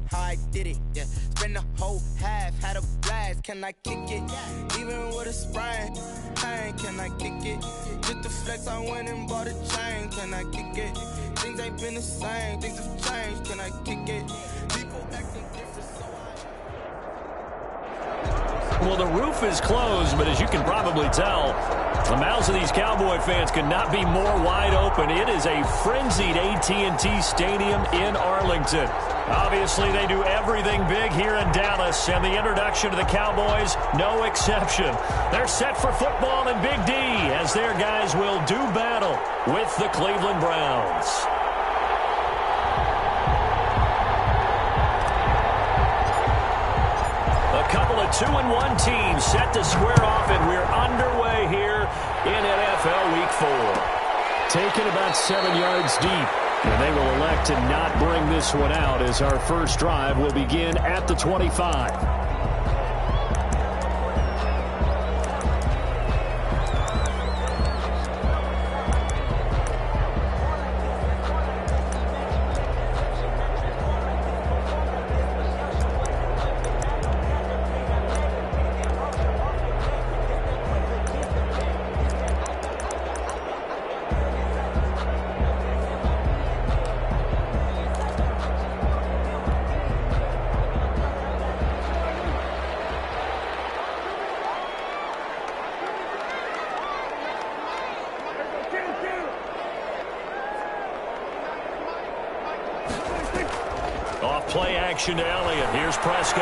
how I did it. Yeah, spend the whole half, had a blast. Can I kick it? Even with a sprain, pain, can I kick it? Just to flex, I went and bought a chain. Can I kick it? Things ain't been the same, things have changed. Can I kick it? People acting different, so Well, the roof is closed, but as you can probably tell, the mouths of these Cowboy fans could not be more wide open. It is a frenzied AT&T Stadium in Arlington. Obviously, they do everything big here in Dallas, and the introduction to the Cowboys, no exception. They're set for football in Big D as their guys will do battle with the Cleveland Browns. A couple of 2-1 teams set to square off, and we're underway here in NFL Week 4. Taken about 7 yards deep, and they will elect to not bring this one out as our first drive will begin at the 25. Play action to Elliott. Here's Prescott.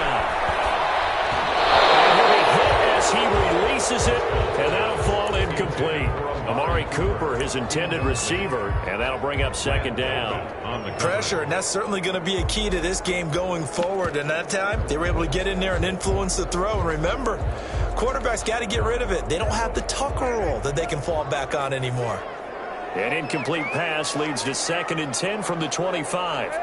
And he'll be hit as he releases it, and that'll fall incomplete. Amari Cooper, his intended receiver, and that'll bring up second down. Pressure, and that's certainly going to be a key to this game going forward. And that time, they were able to get in there and influence the throw. And remember, quarterbacks got to get rid of it. They don't have the Tucker rule that they can fall back on anymore. An incomplete pass leads to 2nd and 10 from the 25.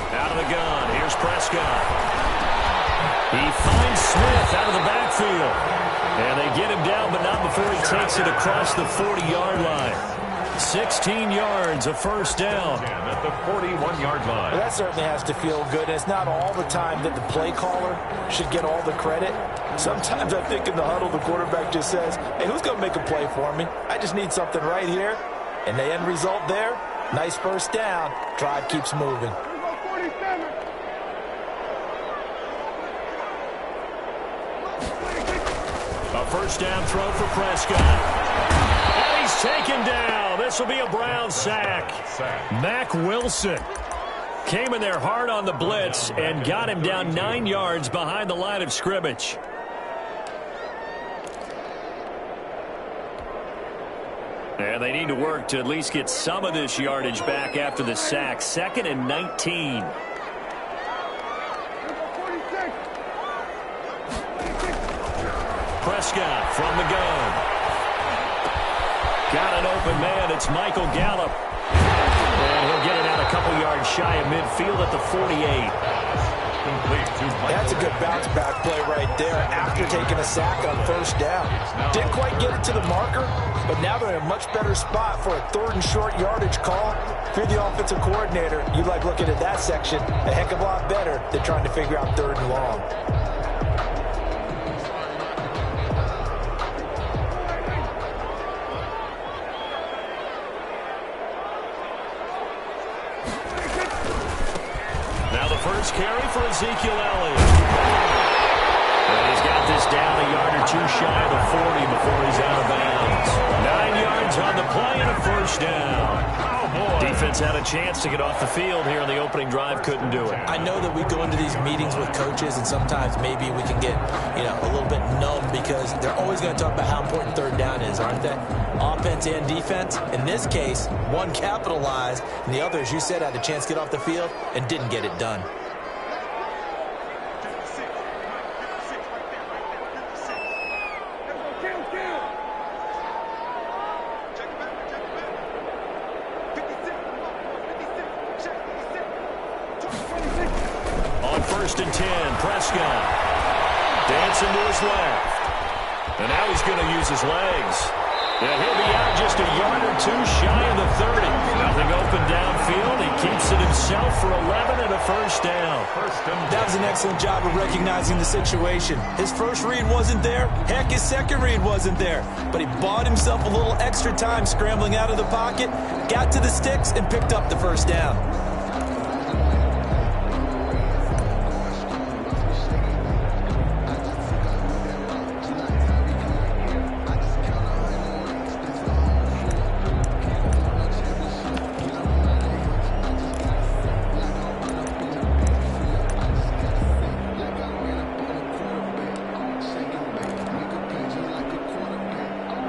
Out of the gun, here's Prescott. He finds Smith out of the backfield. And they get him down, but not before he takes it across the 40-yard line. 16 yards, a first down. At the 41-yard line. Well, that certainly has to feel good. And it's not all the time that the play caller should get all the credit. Sometimes I think in the huddle, the quarterback just says, hey, who's going to make a play for me? I just need something right here. And the end result there, nice first down. Drive keeps moving. A first down throw for Prescott. And he's taken down. This will be a Brown sack. Mack Wilson came in there hard on the blitz and got him down 9 yards behind the line of scrimmage. And they need to work to at least get some of this yardage back after the sack. 2nd and 19. Prescott from the gun. Got an open man. It's Michael Gallup. And he'll get it out a couple yards shy of midfield at the 48. That's a good bounce-back play right there after taking a sack on first down. Didn't quite get it to the marker, but now they're in a much better spot for a 3rd and short yardage call. If you're the offensive coordinator, you like looking at that section a heck of a lot better than trying to figure out 3rd and long. First carry for Ezekiel Elliott. And he's got this down a yard or two shy of the 40 before he's out of bounds. 9 yards on the play and a first down. Defense had a chance to get off the field here on the opening drive, couldn't do it. I know that we go into these meetings with coaches, and sometimes maybe we can get, a little bit numb because they're always going to talk about how important 3rd down is, aren't they? Offense and defense. In this case, one capitalized, and the other, as you said, had a chance to get off the field and didn't get it done. On 1st and 10, Prescott dancing to his left. And now he's going to use his legs. And he'll be out just a yard or two himself for 11 and a first down. That was an excellent job of recognizing the situation. His first read wasn't there. Heck, his second read wasn't there. But he bought himself a little extra time scrambling out of the pocket, got to the sticks, and picked up the first down.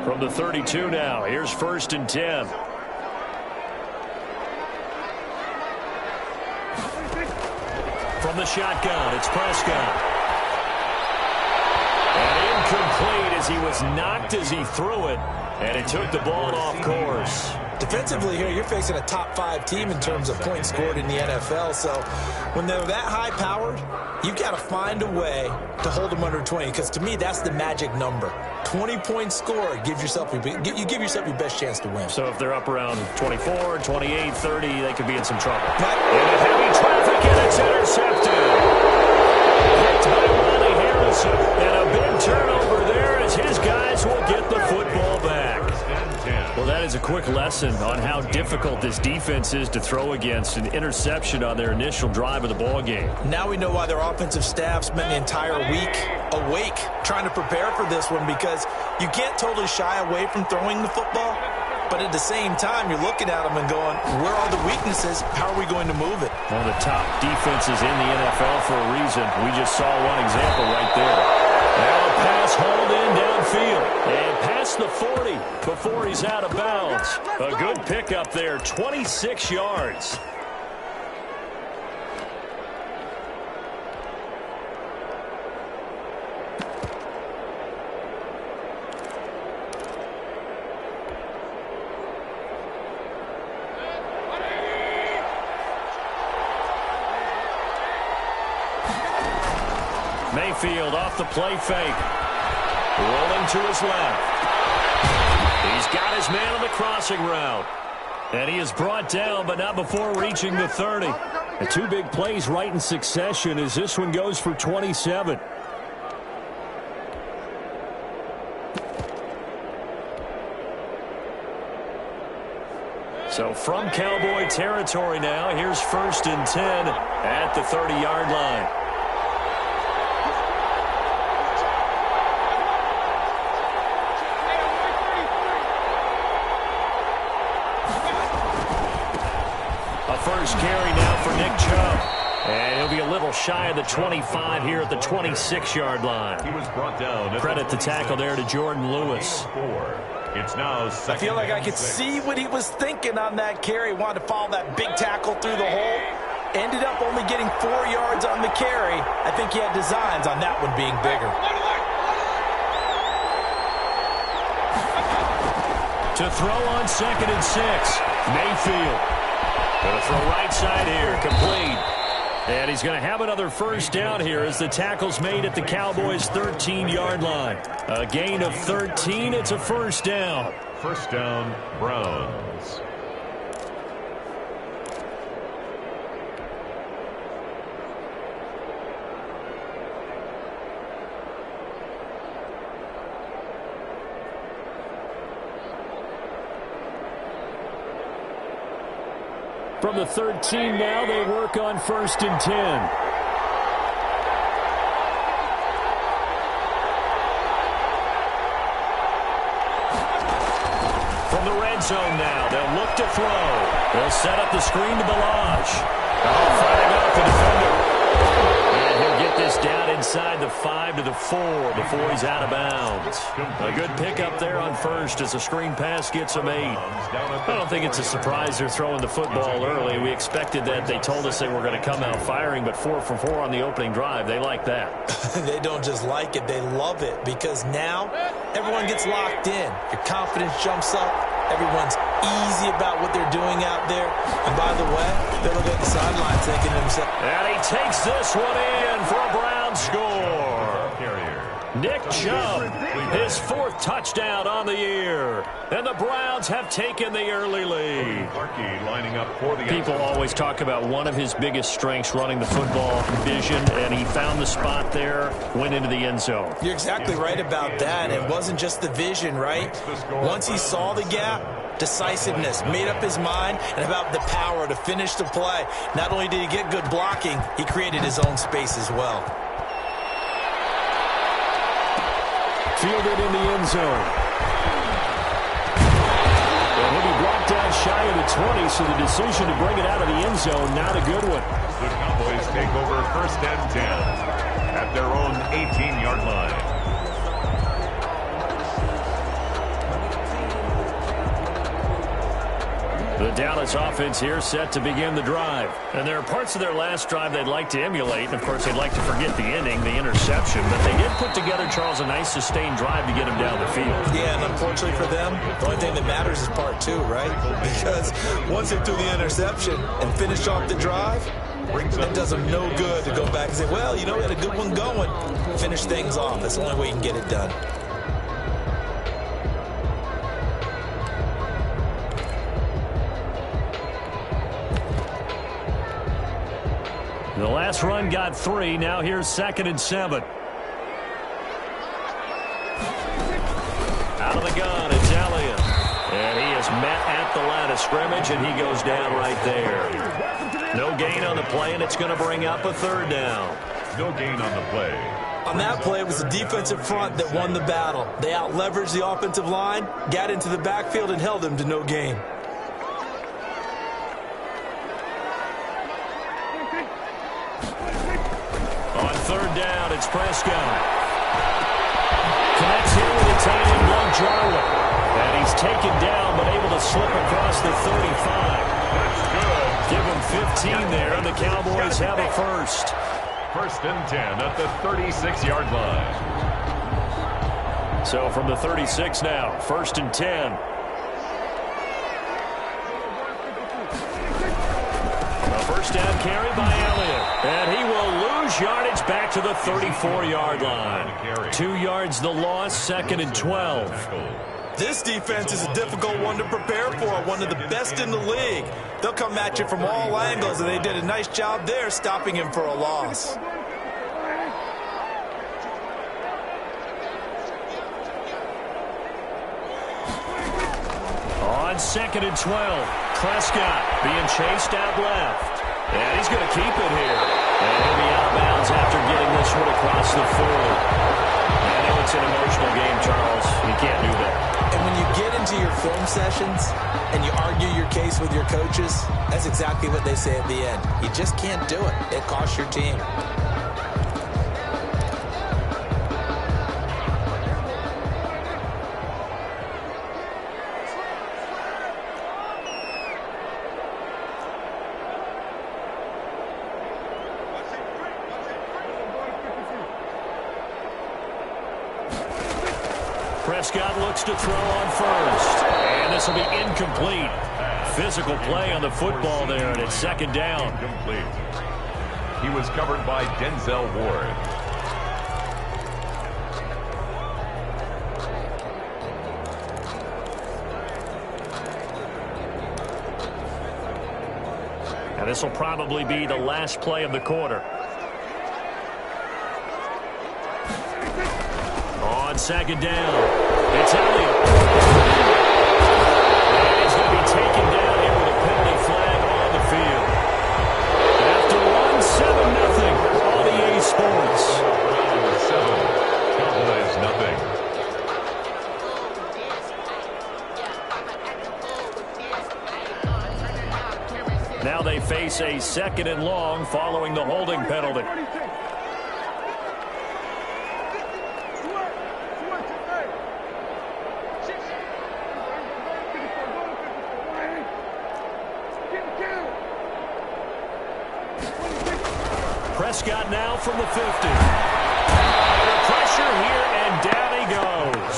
From the 32 now, here's 1st and 10. From the shotgun, it's Prescott. And incomplete as he was knocked as he threw it, and it took the ball off course. Defensively here, you're facing a top 5 team in terms of points scored in the NFL. So when they're that high-powered, you've got to find a way to hold them under 20. Because to me, that's the magic number. 20 points scored, you give yourself your best chance to win. So if they're up around 24, 28, 30, they could be in some trouble. Into heavy traffic, and it's intercepted. Picked by Ronnie Harrison. And a big turnover there as his guys will get the football back. Well, that is a quick lesson on how difficult this defense is to throw against. An interception on their initial drive of the ball game. Now we know why their offensive staff spent the entire week awake trying to prepare for this one, because you can't totally shy away from throwing the football, but at the same time you're looking at them and going, where are the weaknesses? How are we going to move it? One of the top defenses in the NFL for a reason. We just saw one example right there. Now a pass hauled in downfield and past the 40 before he's out of bounds. A good pickup there, 26 yards. Mayfield off the play fake. Rolling to his left. He's got his man on the crossing route. And he is brought down, but not before reaching the 30. The 2 big plays right in succession as this one goes for 27. So from Cowboy territory now, here's 1st and 10 at the 30-yard line. First carry now for Nick Chubb. And he'll be a little shy of the 25 here at the 26-yard line. He was brought down. Credit the tackle there to Jordan Lewis. It's now I feel like I could see what he was thinking on that carry. Wanted to follow that big tackle through the hole. Ended up only getting 4 yards on the carry. I think he had designs on that one being bigger. To throw on 2nd and 6. Mayfield. Going to throw right side here, complete. And he's going to have another first down here as the tackle's made at the Cowboys' 13-yard line. A gain of 13, it's a first down. First down, Browns. From the 13 now, they work on 1st and 10. From the red zone now, they'll look to throw. They'll set up the screen to Balaj. Fighting off the defender. And he'll get this down inside the 5 to the 4 before he's out of bounds. A good pickup there on 1st as the screen pass gets him 8. I don't think it's a surprise they're throwing the football early. We expected that. They told us they were going to come out firing, but 4 for 4 on the opening drive. They like that. They don't just like it, they love it, because now everyone gets locked in. Your confidence jumps up. Everyone's easy about what they're doing out there. And by the way, they're looking at the sidelines thinking to themselves. And he takes this one in for a Brown score. Nick Chubb, his 4th touchdown on the year. And the Browns have taken the early lead. Lining up for the People always talk about one of his biggest strengths, running the football, vision, and he found the spot there, went into the end zone. You're exactly right about that. It wasn't just the vision, right? Once he saw the gap, decisiveness, made up his mind, and about the power to finish the play. Not only did he get good blocking, he created his own space as well. Fielded in the end zone. And he'll be brought down shy of the 20, so the decision to bring it out of the end zone, not a good one. The Cowboys take over 1st and 10 at their own 18-yard line. The Dallas offense here set to begin the drive. And there are parts of their last drive they'd like to emulate. And, of course, they'd like to forget the inning, the interception. But they did put together, Charles, a nice sustained drive to get him down the field. Yeah, and unfortunately for them, the only thing that matters is part 2, right? Because once they threw the interception and finished off the drive, it does them no good to go back and say, well, you know, we had a good one going. Finish things off. That's the only way you can get it done. The last run got 3. Now here's 2nd and 7. Out of the gun, it's Elliott. And he is met at the line of scrimmage, and he goes down right there. No gain on the play, and it's going to bring up a 3rd down. No gain on the play. On that play, it was the defensive front that won the battle. They out-leveraged the offensive line, got into the backfield, and held him to no gain. On 3rd down, it's Prescott. Connects here with a tight end, Blake Jarwin. And he's taken down, but able to slip across the 35. That's good. Give him 15 there, and the Cowboys have a 1st. 1st and 10 at the 36-yard line. So from the 36 now, 1st and 10. A 1st down carry by Elliott. And he will lose yardage back to the 34-yard line. 2 yards the loss, 2nd and 12. This defense is a difficult one to prepare for, one of the best in the league. They'll come at you from all angles, and they did a nice job there stopping him for a loss. On 2nd and 12, Prescott being chased out left. And he's going to keep it here. And he'll be out of bounds after getting this one across the 40. I know it's an emotional game, Charles. You can't do that. And when you get into your film sessions and you argue your case with your coaches, that's exactly what they say at the end. You just can't do it. It costs your team. Prescott looks to throw on 1st. And this will be incomplete. Physical play on the football there, and it's 2nd down. Incomplete. He was covered by Denzel Ward. And this will probably be the last play of the quarter. On 2nd down, it's Elliott. And he's going to be taken down here with a penalty flag on the field. After one, 7-0 on EA Sports. 7, Cowboys nothing. Now they face a 2nd and long following the holding penalty. Prescott now from the 50. Under pressure here, and down he goes.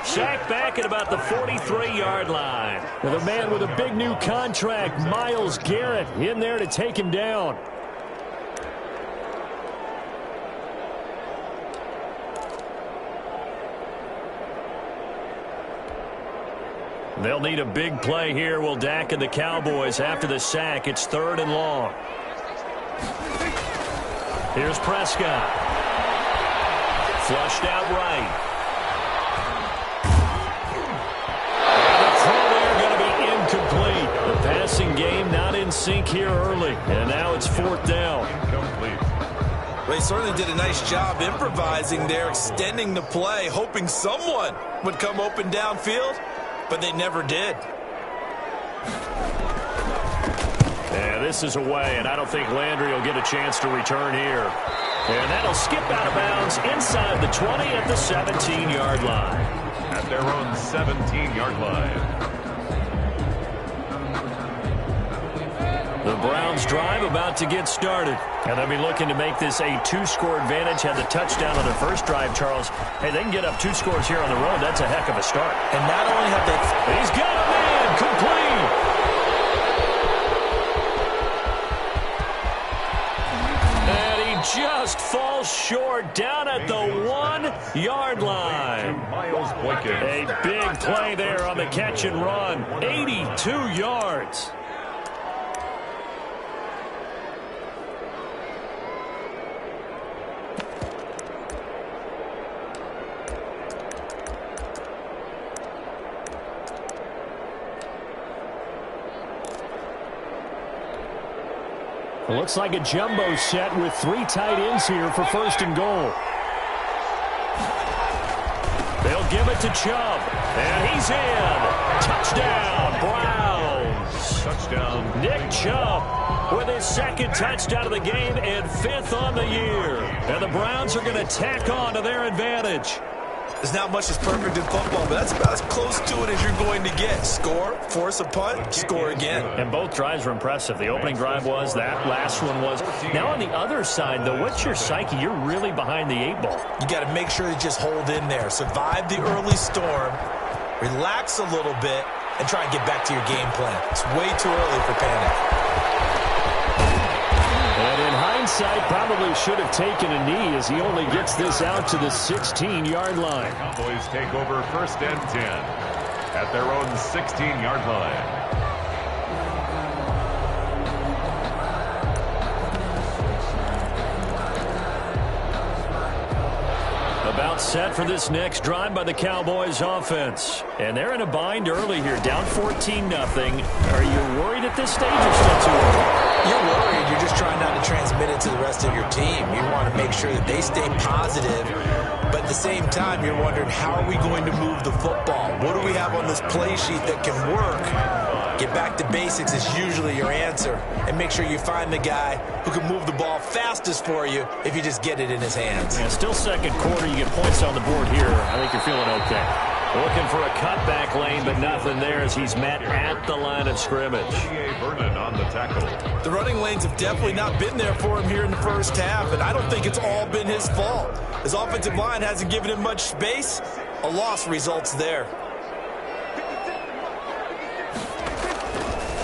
Sacked back at about the 43-yard line. With a man with a big new contract, Myles Garrett, in there to take him down. They'll need a big play here. Will Dak and the Cowboys after the sack. It's 3rd and long. Here's Prescott. Flushed out right. And the throw there going to be incomplete. The passing game not in sync here early. And now it's 4th down. They certainly did a nice job improvising there, extending the play, hoping someone would come open downfield, but they never did. Yeah, this is away, and I don't think Landry will get a chance to return here. And that'll skip out of bounds inside the 20 at the 17-yard line. At their own 17-yard line. The Browns drive about to get started. And they'll be looking to make this a 2-score advantage. Had the touchdown on their first drive, Charles. Hey, they can get up 2 scores here on the road. That's a heck of a start. And not only have they... He's got a man complete. And he just falls short down at the 1-yard line. A big play there on the catch and run. 82 yards. It looks like a jumbo set with 3 tight ends here for 1st and goal. They'll give it to Chubb. And he's in. Touchdown, Browns. Touchdown. Nick Chubb with his 2nd touchdown of the game and 5th on the year. And the Browns are going to tack on to their advantage. There's not much that's perfect in football, but that's about as close to it as you're going to get. Score, force a punt, score again. And both drives were impressive. The opening drive was, that last one was. Now on the other side, though, what's your psyche? You're really behind the 8 ball. You got to make sure to just hold in there. Survive the early storm, relax a little bit, and try and get back to your game plan. It's way too early for panic. And in hindsight, probably should have taken a knee as he only gets this out to the 16-yard line. Cowboys take over 1st and 10 at their own 16-yard line. About set for this next drive by the Cowboys offense. And they're in a bind early here, down 14-0. Are you worried at this stage or still too early? You're worried. You're just trying not to transmit it to the rest of your team. You want to make sure that they stay positive, but at the same time, you're wondering, how are we going to move the football? What do we have on this play sheet that can work? Get back to basics is usually your answer, and make sure you find the guy who can move the ball fastest for you if you just get it in his hands. Yeah, still 2nd quarter. You get points on the board here. I think you're feeling okay. Looking for a cutback lane, but nothing there as he's met at the line of scrimmage. Vernon on the tackle. The running lanes have definitely not been there for him here in the first half, and I don't think it's all been his fault. His offensive line hasn't given him much space. A loss results there.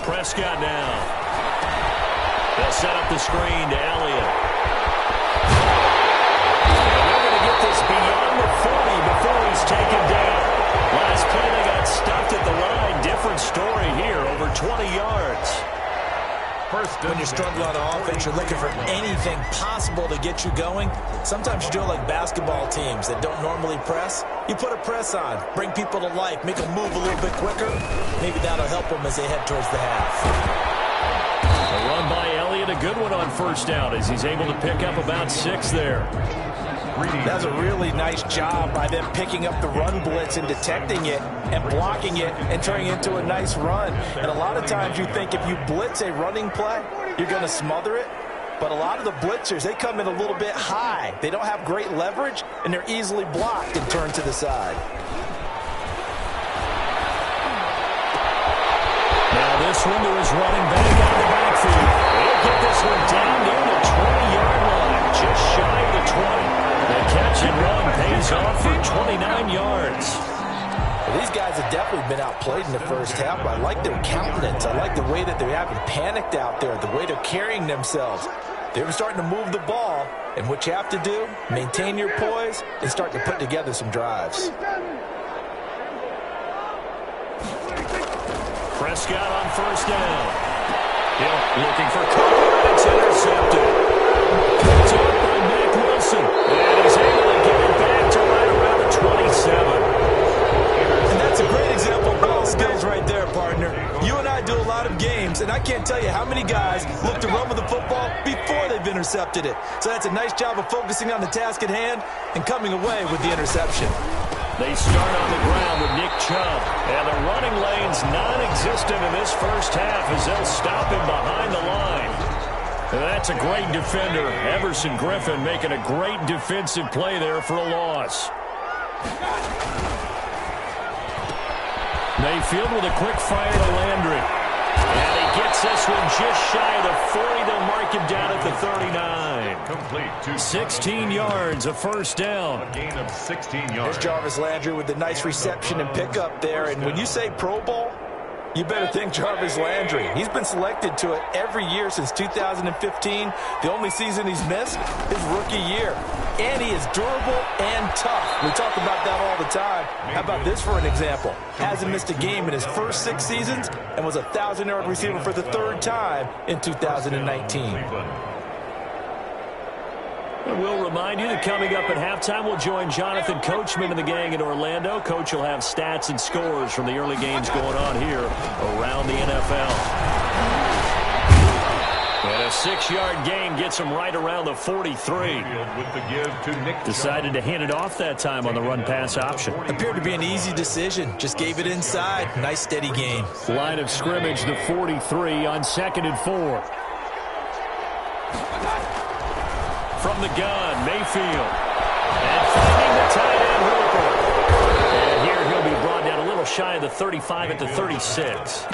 Prescott now. They'll set up the screen to Elliott. And they're going to get this beyond the 40 before he's taken down. Last play, they got stuffed at the line. Different story here, over 20 yards. When you're struggling on offense, you're looking for anything possible to get you going. Sometimes you do it like basketball teams that don't normally press. You put a press on, bring people to life, make them move a little bit quicker. Maybe that'll help them as they head towards the half. A run by Elliott, a good one on 1st down as he's able to pick up about 6 there. That's a really nice job by them picking up the run blitz and detecting it and blocking it and turning it into a nice run. And a lot of times you think if you blitz a running play, you're going to smother it. But a lot of the blitzers, they come in a little bit high. They don't have great leverage, and they're easily blocked and turned to the side. Now this one to his running back out of the backfield. He'll get this one down near the 20-yard line, just shy of the 20. The catch and run pays off for 29 yards. Well, these guys have definitely been outplayed in the first half, but I like their countenance. I like the way that they haven't panicked out there, the way they're carrying themselves. They're starting to move the ball, and what you have to do, maintain your poise and start to put together some drives. Prescott on first down. Hill looking for cover. It's intercepted. Picked up by Mack Wilson. And he's able to get it back to right around the 27. And that's a great example of ball skills right there, partner. You and I do a lot of games, and I can't tell you how many guys look to run with the football before they've intercepted it. So that's a nice job of focusing on the task at hand and coming away with the interception. They start on the ground with Nick Chubb. And the running lane's non-existent in this first half as they'll stop him behind the line. And that's a great defender. Everson Griffin making a great defensive play there for a loss. Mayfield with a quick fire to Landry. And he gets this one just shy of the 40. They'll mark him down at the 39. Complete. 16 yards, a first down. A gain of 16 yards. There's Jarvis Landry with the nice reception and pickup there. And when you say Pro Bowl, you better think Jarvis Landry. He's been selected to it every year since 2015. The only season he's missed is rookie year. And he is durable and tough. We talk about that all the time. How about this for an example? Hasn't missed a game in his first 6 seasons and was a 1,000-yard receiver for the 3rd time in 2019. We'll remind you that coming up at halftime, we'll join Jonathan Coachman and the gang in Orlando. Coach will have stats and scores from the early games going on here around the NFL. And a 6-yard gain gets him right around the 43. Decided to hand it off that time on the run-pass option. Appeared to be an easy decision. Just gave it inside. Nice, steady gain. Line of scrimmage, the 43 on 2nd and 4. From the gun, Mayfield. And finding the tight end, Hooper. And here he'll be brought down a little shy of the 35 at the 36.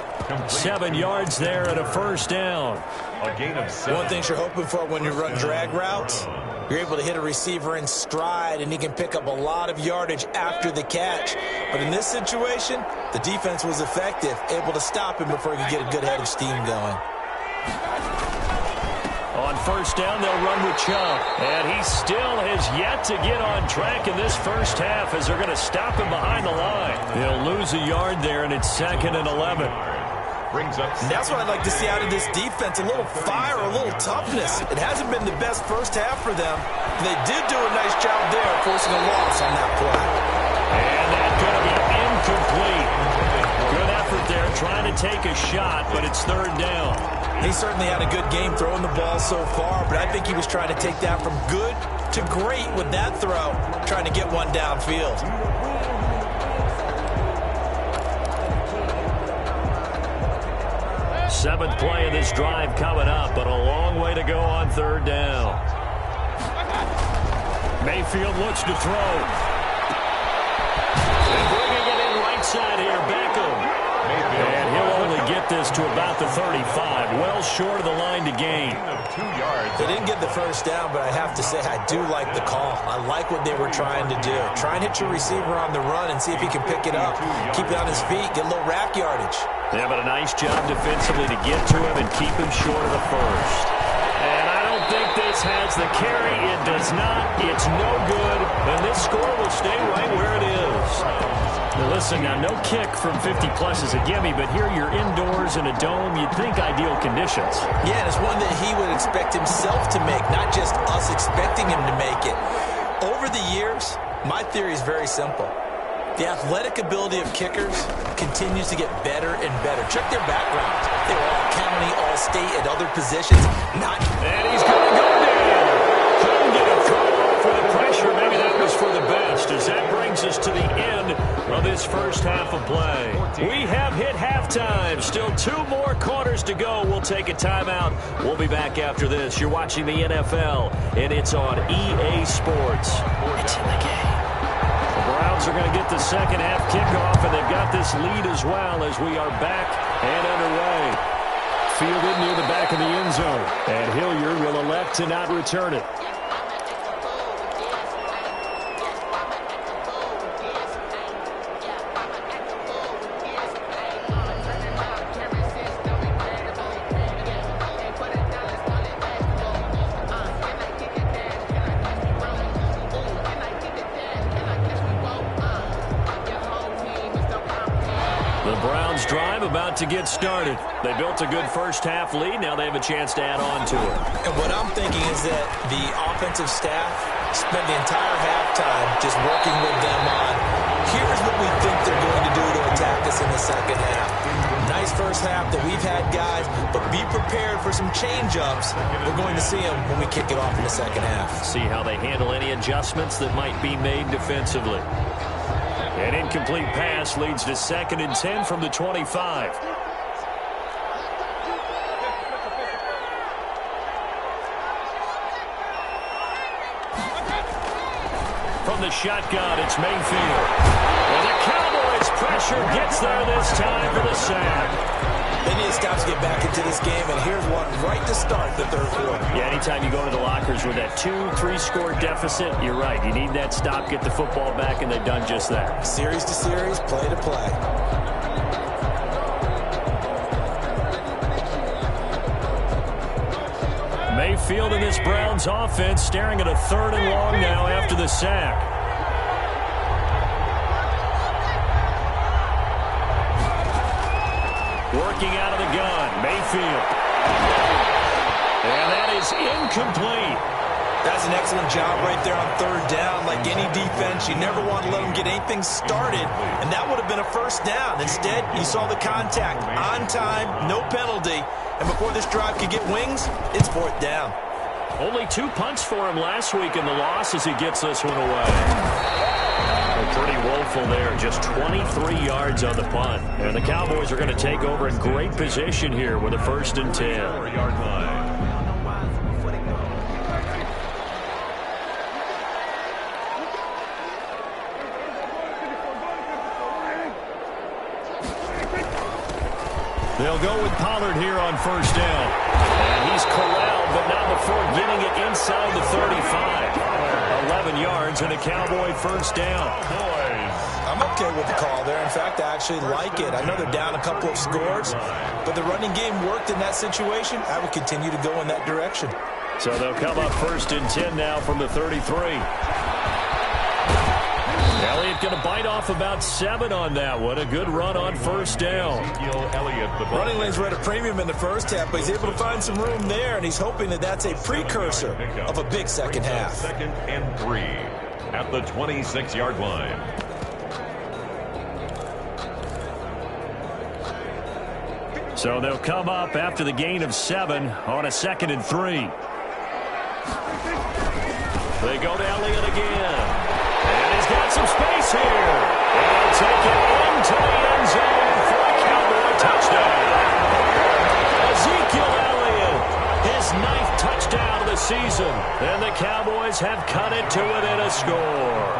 7 yards there and a first down. A gain of 7. One thing you're hoping for when you run drag routes, you're able to hit a receiver in stride, and he can pick up a lot of yardage after the catch. But in this situation, the defense was effective, able to stop him before he could get a good head of steam going. On first down, they'll run with Chubb. And he still has yet to get on track in this first half as they're going to stop him behind the line. They'll lose a yard there, and it's 2nd and 11. Brings up. And that's what I'd like to see out of this defense, a little fire, a little toughness. It hasn't been the best first half for them. They did do a nice job there, forcing a loss on that play. And that's going to be incomplete. Good effort there, trying to take a shot, but it's 3rd down. He certainly had a good game throwing the ball so far, but I think he was trying to take that from good to great with that throw, trying to get one downfield. Seventh play of this drive coming up, but a long way to go on 3rd down. Mayfield looks to throw. And bringing it in right side here, Beckham. And he'll only get this to about the 35, well short of the line to gain. 2 yards. They didn't get the first down, but I have to say I do like the call. I like what they were trying to do. Try and hit your receiver on the run and see if he can pick it up. Keep it on his feet, get a little rack yardage. Yeah, but a nice job defensively to get to him and keep him short of the first. And I don't think this has the carry. It does not. It's no good. And this score will stay right where it is. Now listen, now no kick from 50-plus is a gimme, but here you're indoors in a dome. You'd think ideal conditions. Yeah, and it's one that he would expect himself to make, not just us expecting him to make it. Over the years, my theory is very simple. The athletic ability of kickers continues to get better and better. Check their backgrounds. They were all county, all state, at other positions. And he's going to go down. Couldn't get a throw off with the pressure. Maybe that was for the best, as that brings us to the end of this first half of play. We have hit halftime. Still 2 more quarters to go. We'll take a timeout. We'll be back after this. You're watching the NFL, and it's on EA Sports. It's in the game. Browns are going to get the second half kickoff, and they've got this lead as well as we are back and underway. Fielded near the back of the end zone, and Hilliard will elect to not return it. about to get started. They built a good first-half lead. Now they have a chance to add on to it. And what I'm thinking is that the offensive staff spent the entire halftime just working with them on, here's what we think they're going to do to attack us in the second half. Nice first half that we've had, guys, but be prepared for some change-ups. We're going to see them when we kick it off in the second half. See how they handle any adjustments that might be made defensively. An incomplete pass leads to 2nd and 10 from the 25. From the shotgun, it's Mayfield. And the Cowboys' pressure gets there this time for the sack. They need to stop to get back into this game, and here's one right to start the third quarter. Yeah, anytime you go to the lockers with that 2-3 score deficit, you're right. You need that stop, get the football back, and they've done just that. Series to series, play to play. Mayfield in this Browns offense staring at a 3rd and long now after the sack. Working out of the gun, Mayfield. And that is incomplete. That's an excellent job right there on 3rd down. Like any defense, you never want to let them get anything started, and that would have been a first down. Instead, you saw the contact on time, no penalty, and before this drive could get wings, it's 4th down. Only 2 punts for him last week in the loss as he gets this one away. Pretty woeful there, just 23 yards on the punt. And the Cowboys are going to take over in great position here with a 1st and 10. 4-yard line. They'll go with Pollard here on 1st down. And he's corralled, but not before getting it inside the 35. 11 yards and a Cowboy 1st down. I'm okay with the call there. In fact, I actually like it. I know they're down a couple of scores, but the running game worked in that situation. I would continue to go in that direction. So they'll come up 1st and 10 now from the 33. Elliott going to bite off about 7 on that one. A good run on 1st down. Running lanes were at a premium in the first half, but he's able to find some room there, and he's hoping that that's a precursor of a big second half. 2nd and 3 at the 26-yard line. So they'll come up after the gain of 7 on a 2nd and 3. They go to Elliott again. And he's got some space here. And he'll take it into the end zone for a Cowboy touchdown. Ezekiel Elliott, his 9th touchdown of the season. And the Cowboys have cut it to within a score.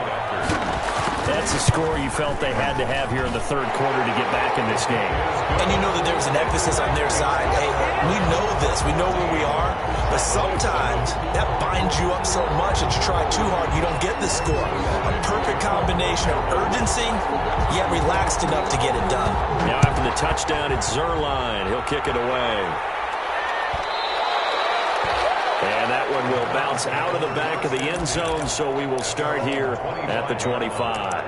That's a score you felt they had to have here in the 3rd quarter to get back in this game. And you know that there's an emphasis on their side. Hey, we know this. We know where we are. But sometimes that binds you up so much that you try too hard, you don't get the score. A perfect combination of urgency, yet relaxed enough to get it done. Now after the touchdown, it's Zerline. He'll kick it away. And that one will bounce out of the back of the end zone, so we will start here at the 25.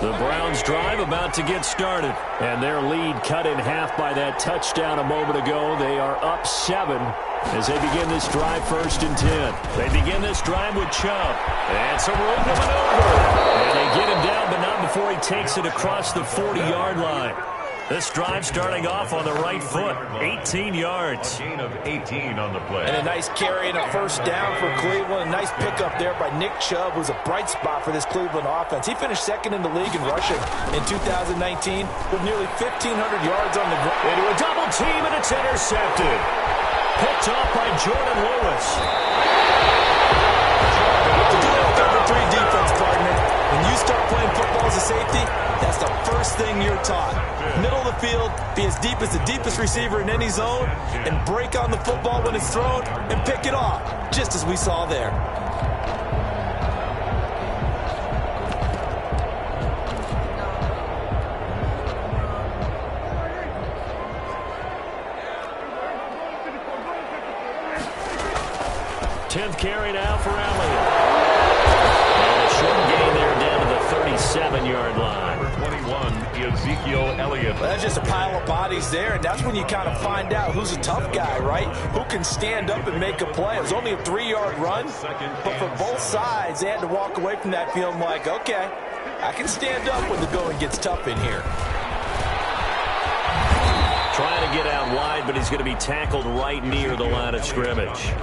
The Browns drive about to get started, and their lead cut in half by that touchdown a moment ago. They are up 7 as they begin this drive 1st and 10. They begin this drive with Chubb, and some room to maneuver. And they get him down, but not before he takes it across the 40-yard line. This drive starting off on the right foot, 18 yards. A gain of 18 on the play. And a nice carry and a 1st down for Cleveland. A nice pickup there by Nick Chubb, who's a bright spot for this Cleveland offense. He finished 2nd in the league in rushing in 2019 with nearly 1,500 yards on the ground. Into a double team, and it's intercepted. Picked off by Jordan Lewis. What to do in a cover 3 defense, partner? When you start playing football as a safety, that's the first thing you're taught. Middle of the field, be as deep as the deepest receiver in any zone, and break on the football when it's thrown, and pick it off, just as we saw there. 10th carry now for Elliott. And a short gain there down to the 37-yard line. Number 21, Ezekiel Elliott. Well, that's just a pile of bodies there, and that's when you kind of find out who's a tough guy, right? Who can stand up and make a play. It was only a 3-yard run, but for both sides, they had to walk away from that feeling like, okay, I can stand up when the going gets tough in here. Trying to get out wide, but he's going to be tackled right near the line of scrimmage.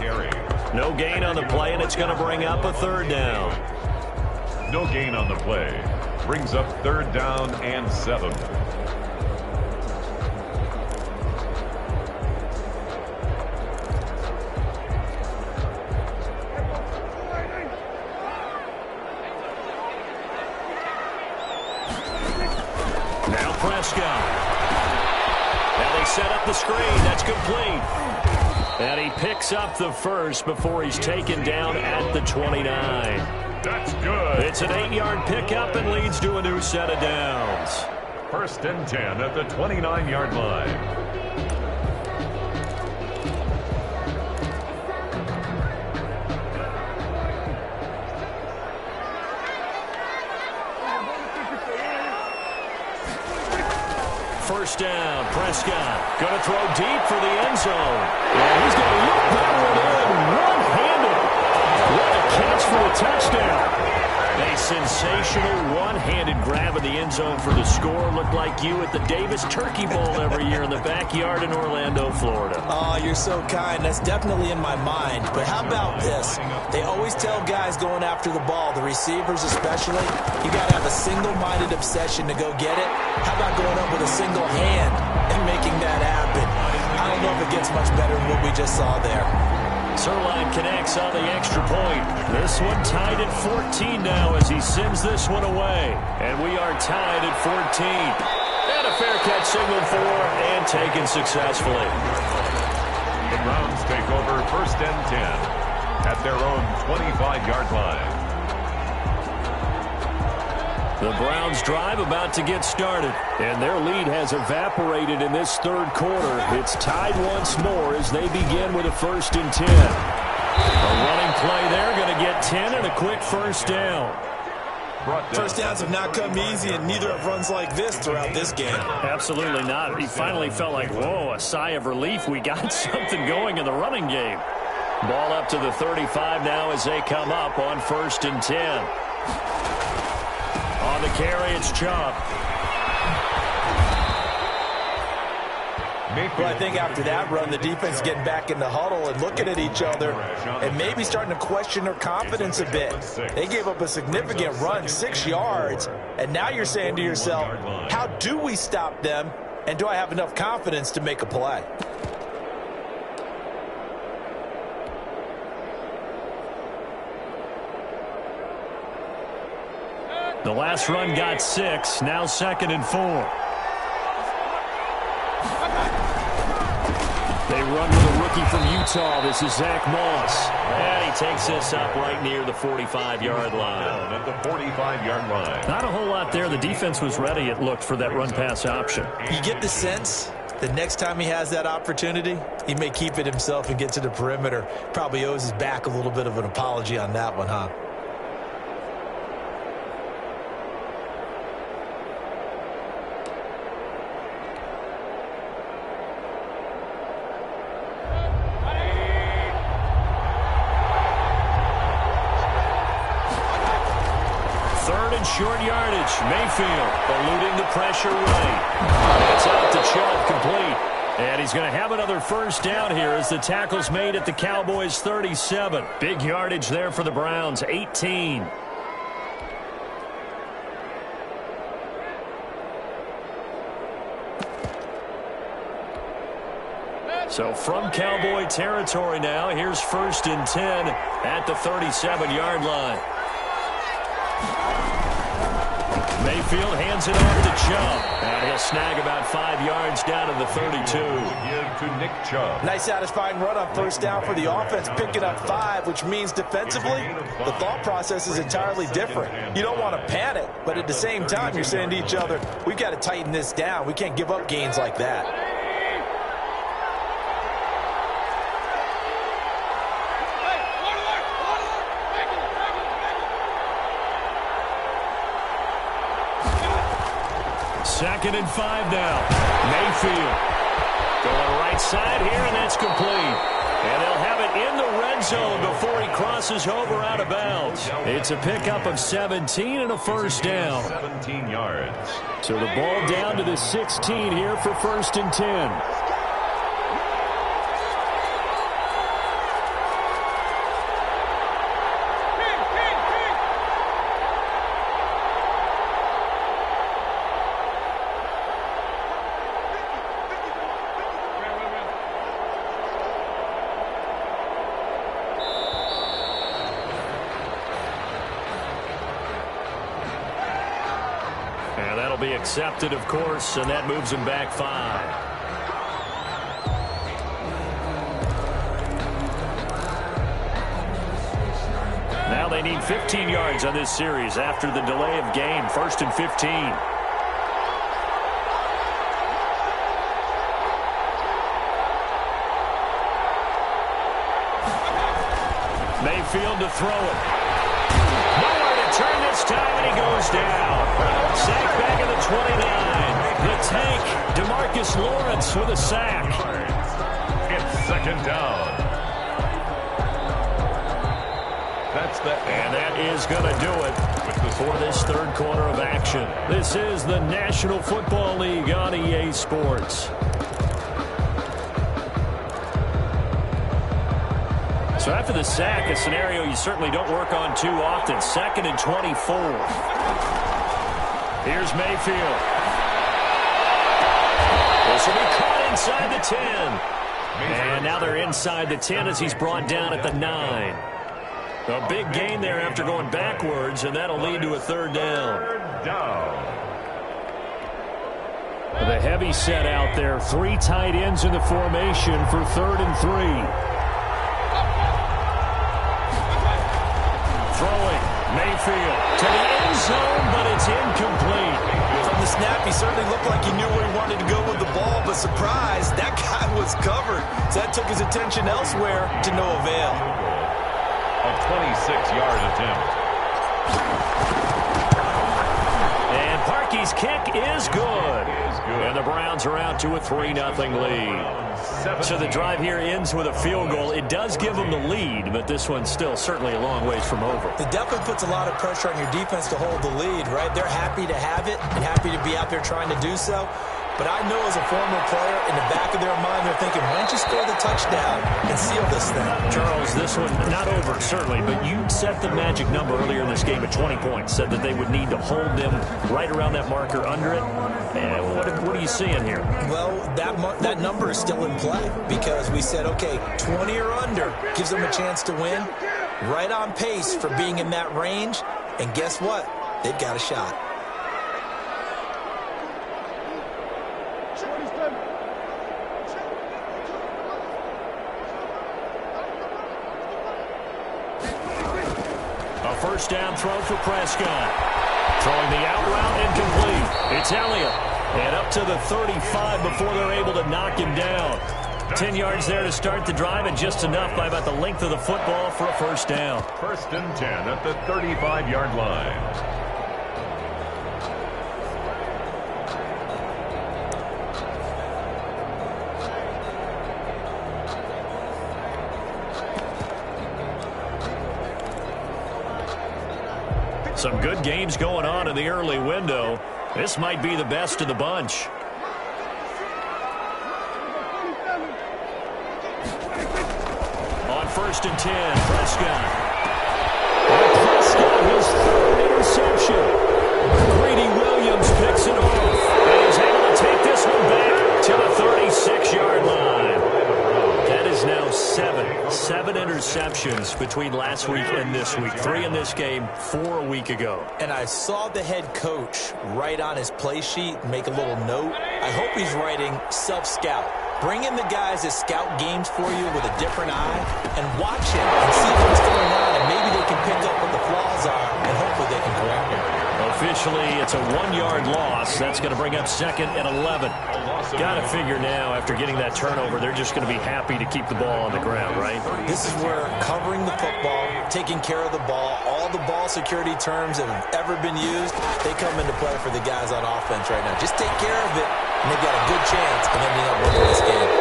No gain on the play, and it's going to bring up a 3rd down. No gain on the play. Brings up 3rd down and 7. Now Prescott. Now they set up the screen. That's complete. And he picks up the first before he's taken down at the 29. That's good. It's an 8-yard pickup and leads to a new set of downs. 1st and 10 at the 29-yard line. First down, Prescott going to throw deep for the end zone. And he's going to look that one in one-handed. What a catch for a touchdown. A sensational one-handed grab in the end zone for the score. Looked like you at the Davis Turkey Bowl every year in the backyard in Orlando, Florida. Oh, you're so kind. That's definitely in my mind. But how about this? They always tell guys going after the ball, the receivers especially, you got to have a single-minded obsession to go get it. How about going up with a single hand and making that happen? I don't know if it gets much better than what we just saw there. Sirline connects on the extra point. This one tied at 14 now as he sends this one away. And we are tied at 14. And a fair catch signaled for and taken successfully. The Browns take over 1st and 10 at their own 25-yard line. The Browns drive about to get started, and their lead has evaporated in this 3rd quarter. It's tied once more as they begin with a 1st and 10. A running play there, going to get 10 and a quick 1st down. First downs have not come easy, and neither have runs like this throughout this game. Absolutely not. He finally felt like, whoa, a sigh of relief. We got something going in the running game. Ball up to the 35 now as they come up on 1st and 10. On the carry, it's Chubb. Well, I think after that run, the defense getting back in the huddle and looking at each other and maybe starting to question their confidence a bit. They gave up a significant run, 6 yards, and now you're saying to yourself, how do we stop them, and do I have enough confidence to make a play? The last run got 6, now 2nd and 4. They run with a rookie from Utah. This is Zach Moss. And he takes this up right near the 45-yard line. At the 45-yard line. Not a whole lot there. The defense was ready, it looked, for that run-pass option. You get the sense that next time he has that opportunity, he may keep it himself and get to the perimeter. Probably owes his back a little bit of an apology on that one, huh? Short yardage. Mayfield eluding the pressure right. It's out to Chubb, complete. And he's going to have another 1st down here as the tackle's made at the Cowboys' 37. Big yardage there for the Browns, 18. So from Cowboy territory now, here's 1st and 10 at the 37-yard line. Mayfield hands it off to Chubb. And he'll snag about 5 yards down to the 32. Give to Nick Chubb. Nice satisfying run on 1st down for the offense, picking up 5, which means defensively, the thought process is entirely different. You don't want to panic, but at the same time, you're saying to each other, we've got to tighten this down. We can't give up gains like that. 2nd and 5 now. Mayfield going right side here, and that's complete. And they'll have it in the red zone before he crosses over out of bounds. It's a pickup of 17 and a first down. 17 yards. So the ball down to the 16 here for 1st and 10. Be accepted, of course, and that moves him back 5. Now they need 15 yards on this series after the delay of game. 1st and 15. Mayfield to throw it. Nowhere to turn this time, and he goes down. Sack back at the 29. The tank, DeMarcus Lawrence with a sack. It's 2nd down. And that is going to do it for this 3rd quarter of action. This is the National Football League on EA Sports. So after the sack, a scenario you certainly don't work on too often. 2nd and 24. Here's Mayfield. This will be caught inside the 10. And now they're inside the 10 as he's brought down at the 9. A big gain there after going backwards, and that'll lead to a 3rd down. The heavy set out there. 3 tight ends in the formation for 3rd and 3. Throwing, Mayfield to the end zone, but it's incomplete. From the snap, he certainly looked like he knew where he wanted to go with the ball, but surprise, that guy was covered. So that took his attention elsewhere to no avail. A 26-yard attempt. And Parkey's kick is good. And the Browns are out to a 3-0 lead. So the drive here ends with a field goal. It does give them the lead, but this one's still certainly a long ways from over. It definitely puts a lot of pressure on your defense to hold the lead, right? They're happy to have it and happy to be out there trying to do so. But I know as a former player, in the back of their mind, they're thinking, why don't you score the touchdown and seal this thing? Charles, this one, not over, certainly, but you set the magic number earlier in this game at 20 points, said that they would need to hold them right around that marker under it. And what are you seeing here? Well, that number is still in play because we said, okay, 20 or under gives them a chance to win. Right on pace for being in that range. And guess what? They've got a shot. A 1st down throw for Prescott. Throwing the out route incomplete. It's Elliott. And up to the 35 before they're able to knock him down. 10 yards there to start the drive, and just enough by about the length of the football for a 1st down. 1st and 10 at the 35-yard line. Some good games going on in the early window. This might be the best of the bunch. On 1st and 10, Prescott. Prescott, his 3rd interception. Greedy Williams picks it off. And he's able to take this one back to the 36-yard line. That is now 7 interceptions between last week and this week. 3 in this game, 4 a week ago. And I saw the head coach write on his play sheet, make a little note. I hope he's writing self-scout. Bring in the guys that scout games for you with a different eye and watch him and see what's going on, and maybe they can pick up what the flaws are, and hopefully they can correct them. Well, officially, it's a 1-yard loss. That's going to bring up 2nd and 11. Got to figure now, after getting that turnover, they're just going to be happy to keep the ball on the ground, right? This is where covering the football, taking care of the ball, all the ball security terms that have ever been used, they come into play for the guys on offense right now. Just take care of it, and they've got a good chance of ending up winning this game.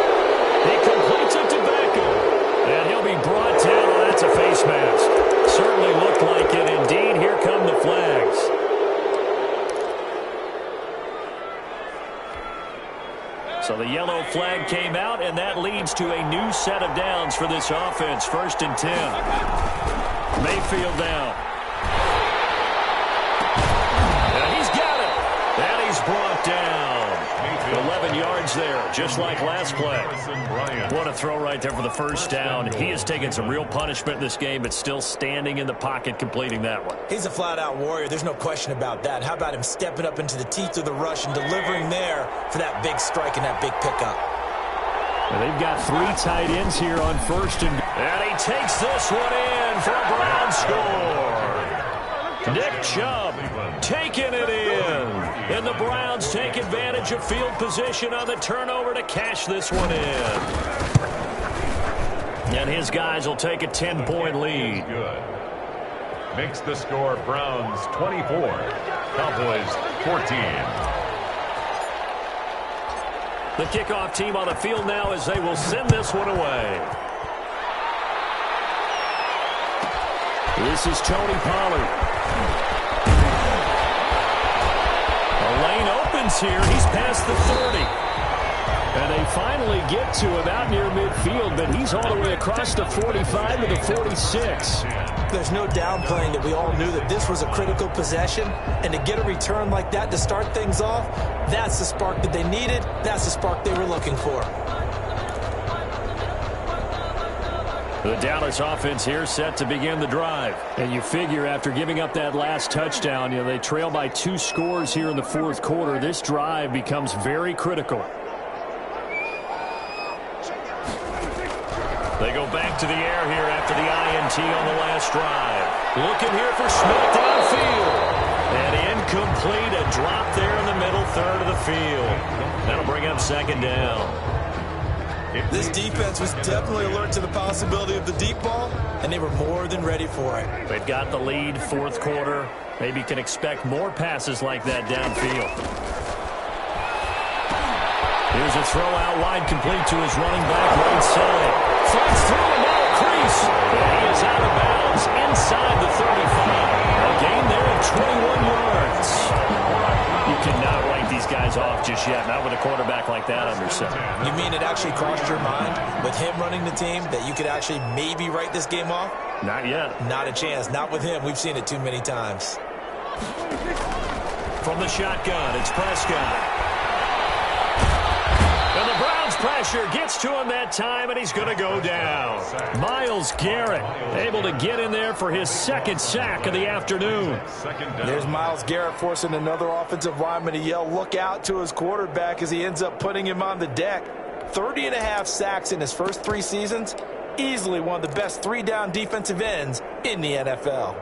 He completes it to Beckham, and he'll be brought down. Oh, that's a face mask. Certainly looked like it. Indeed, here come the flags. So the yellow flag came out, and that leads to a new set of downs for this offense. 1st and 10. Mayfield down. And he's got it. And he's brought down. 11 yards there, just like last play. What a throw right there for the first down. He has taken some real punishment in this game, but still standing in the pocket completing that one. He's a flat-out warrior. There's no question about that. How about him stepping up into the teeth of the rush and delivering there for that big strike and that big pickup? Well, they've got 3 tight ends here on 1st and he takes this one in for a Brown score. Nick Chubb taking it in. And the Browns take advantage of field position on the turnover to cash this one in. And his guys will take a 10-point lead. Good. Makes the score Browns 24, Cowboys 14. The kickoff team on the field now as they will send this one away. This is Tony Pollard. The lane opens here. He's past the 30. And they finally get to him out near midfield, but he's all the way across the 45 to the 46. There's no downplaying that we all knew that this was a critical possession, and to get a return like that to start things off, that's the spark that they needed. That's the spark they were looking for. The Dallas offense here set to begin the drive. And you figure after giving up that last touchdown, they trail by 2 scores here in the 4th quarter. This drive becomes very critical. They go back to the air here after the INT on the last drive. Looking here for Smith downfield. And incomplete, a drop there in the middle third of the field. That'll bring up 2nd down. This defense was definitely alert to the possibility of the deep ball, and they were more than ready for it. They've got the lead, 4th quarter. Maybe can expect more passes like that downfield. Here's a throw out wide, complete to his running back right side. Flies through a now crease. And he is out of bounds inside the 35. A gain there of 21 yards. You cannot write these guys off just yet, not with a quarterback like that under center. You mean it actually crossed your mind with him running the team that you could actually maybe write this game off? Not yet. Not a chance. Not with him. We've seen it too many times. From the shotgun, it's Prescott. And the Browns pressure gets to him that time, and he's going to go down. Myles Garrett able to get in there for his 2nd sack of the afternoon. There's Myles Garrett forcing another offensive lineman to yell, look out, to his quarterback as he ends up putting him on the deck. 30.5 sacks in his first 3 seasons. Easily one of the best 3-down defensive ends in the NFL.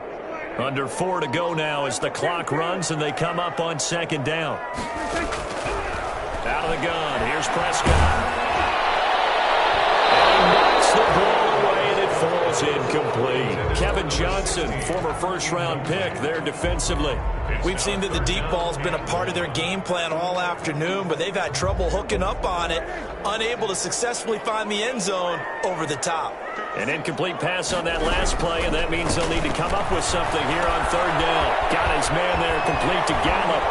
Under 4 to go now as the clock runs and they come up on 2nd down. Out of the gun, here's Prescott. And he knocks the ball away and it falls incomplete. Kevin Johnson, former 1st-round pick there defensively. We've seen that the deep ball's been a part of their game plan all afternoon, but they've had trouble hooking up on it, unable to successfully find the end zone over the top. An incomplete pass on that last play, and that means they'll need to come up with something here on 3rd down. Got his man there, complete to Gallup.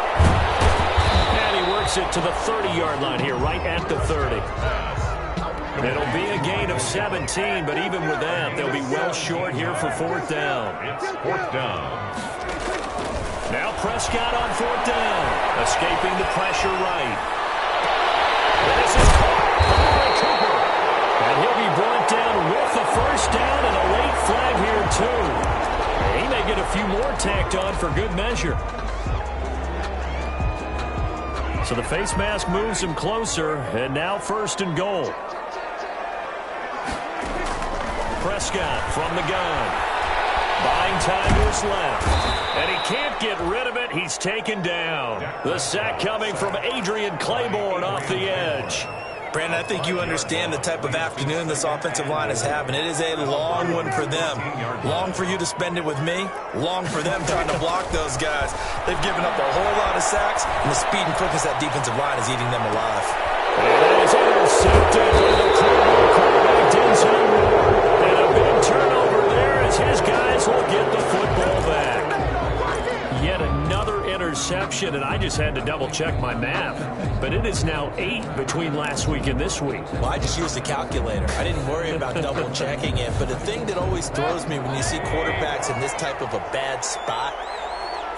And he works it to the 30-yard line here, right at the 30. It'll be a gain of 17, but even with that, they'll be well short here for 4th down. It's 4th down. Now Prescott on 4th down, escaping the pressure right. This is caught by Cooper. And he'll be brought down with the 1st down and a late flag here, too. He may get a few more tacked on for good measure. So the face mask moves him closer, and now 1st and goal. Prescott from the gun. Buying time is left. And he can't get rid of it. He's taken down. The sack coming from Adrian Claiborne off the edge. Brandon, I think you understand the type of afternoon this offensive line is having. It is a long one for them. Long for you to spend it with me. Long for them trying to block those guys. They've given up a whole lot of sacks, and the speed and quickness of that defensive line is eating them alive. And that is intercepted by the quarterback, Denzel Ward. And a big turnover there as his guys will get the football back. Yet another interception, and I just had to double-check my math. But it is now 8 between last week and this week. Well, I just used a calculator. I didn't worry about double-checking it. But the thing that always throws me when you see quarterbacks in this type of a bad spot,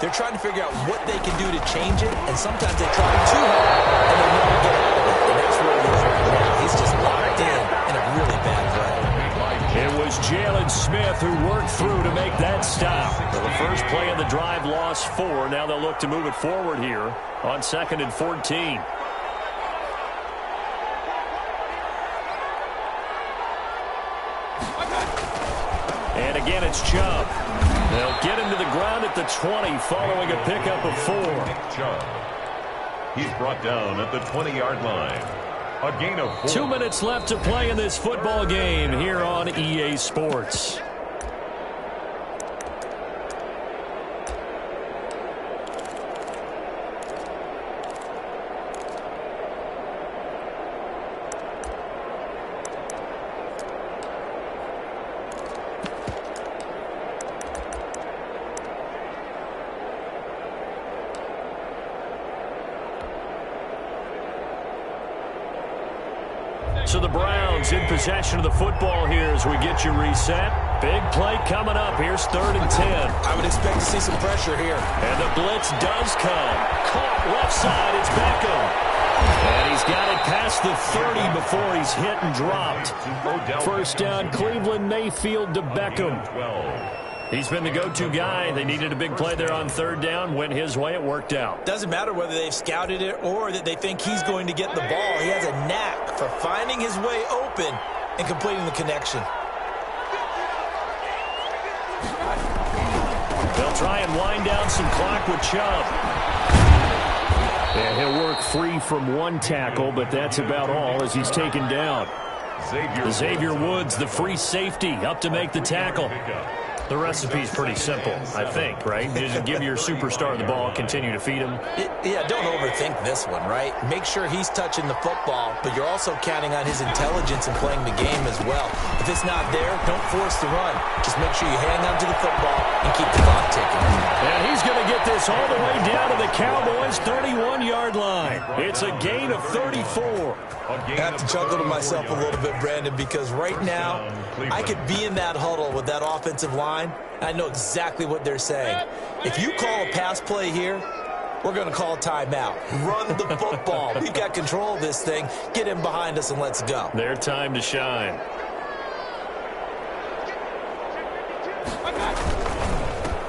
they're trying to figure out what they can do to change it, and sometimes they try too hard, and they never get out of it. And that's where he is right now. He's just locked in a really bad way. It was Jalen Smith who worked through to make that stop. So the first play of the drive lost 4. Now they'll look to move it forward here on 2nd and 14. And again, it's Chubb. They'll get him to the ground at the 20 following a pickup of 4. Chubb. He's brought down at the 20-yard line. A gain of 4. 2 minutes left to play in this football game here on EA Sports. So the Browns in possession of the football here as we get you reset. Big play coming up. Here's 3rd and 10. I would expect to see some pressure here. And the blitz does come. Caught left side. It's Beckham. And he's got it past the 30 before he's hit and dropped. First down, Cleveland. Mayfield to Beckham. He's been the go-to guy. They needed a big play there on 3rd down. Went his way. It worked out. Doesn't matter whether they've scouted it or that they think he's going to get the ball. He has a knack for finding his way open and completing the connection. They'll try and wind down some clock with Chubb. And he'll work free from one tackle, but that's about all as he's taken down. Xavier Woods, the free safety, up to make the tackle. The recipe's pretty simple, I think, right? Just give your superstar the ball, continue to feed him. Yeah, don't overthink this one, right? Make sure he's touching the football, but you're also counting on his intelligence in playing the game as well. If it's not there, don't force the run. Just make sure you hang on to the football and keep the clock ticking. And he's going to get this all the way down to the Cowboys' 31-yard line. It's a gain of 34. I have to chuckle to myself a little bit, Brandon, because right now I could be in that huddle with that offensive line. I know exactly what they're saying. If you call a pass play here, we're going to call a timeout. Run the football. We've got control of this thing. Get him behind us and let's go. Their time to shine.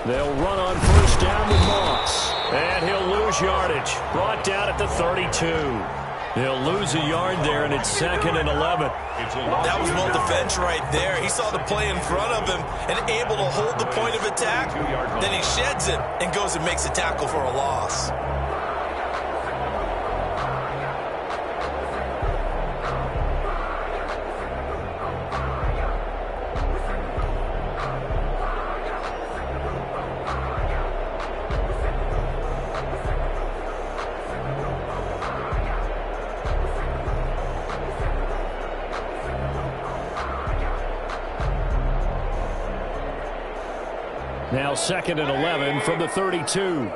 They'll run on first down with Moss. And he'll lose yardage. Brought down at the 32. They'll lose a yard there, and it's 2nd and 11. That was well defense right there. He saw the play in front of him and able to hold the point of attack. Then he sheds it and goes and makes a tackle for a loss. Now 2nd and 11 from the 32.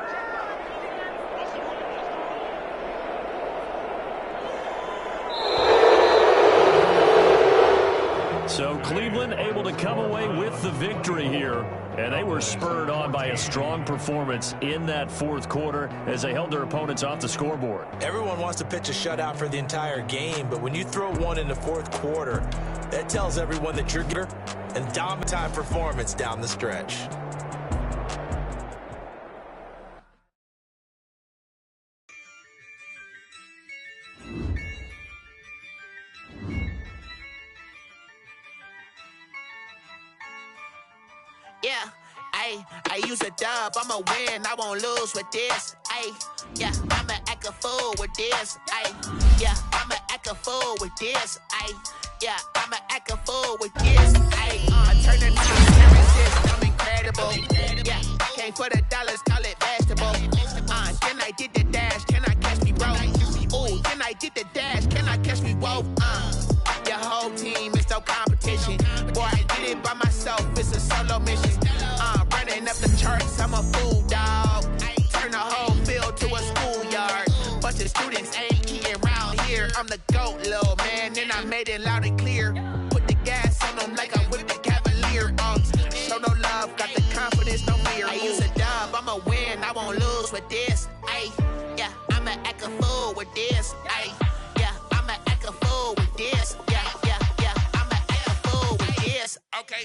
So Cleveland able to come away with the victory here. And they were spurred on by a strong performance in that 4th quarter as they held their opponents off the scoreboard. Everyone wants to pitch a shutout for the entire game, but when you throw one in the 4th quarter, that tells everyone that you're good and dominant performance down the stretch. Yeah, Ayy, I use a dub, I'ma win, I won't lose with this. Ayy, yeah, I'ma act a fool with this. Ayy, yeah, I'ma act a fool with this. Ayy, yeah, I'ma act a fool with this. Ayy, turn the knob, can't resist, I'm incredible. Yeah, came for the dollars, call it vegetable. Then I did the dash, can I catch me, bro? Ooh, then I did the dash, can I catch me, whoa? Your whole team is no competition. Boy, I did it by myself, it's a solo mission. Running up the charts, I'm a fool, dog. Turn the whole field to a schoolyard. Bunch of students ain't eating round here. I'm the GOAT, little man, and I made it loud and clear. Put the gas on them like I whipped the Cavalier. Show no love, got the confidence, no fear. I use a dub, I'ma win, I won't lose with this. Ayy, yeah, I'ma act a fool with this. Ayy, yeah, I'ma act a fool with this. Yeah, I'ma act a fool with this. Okay,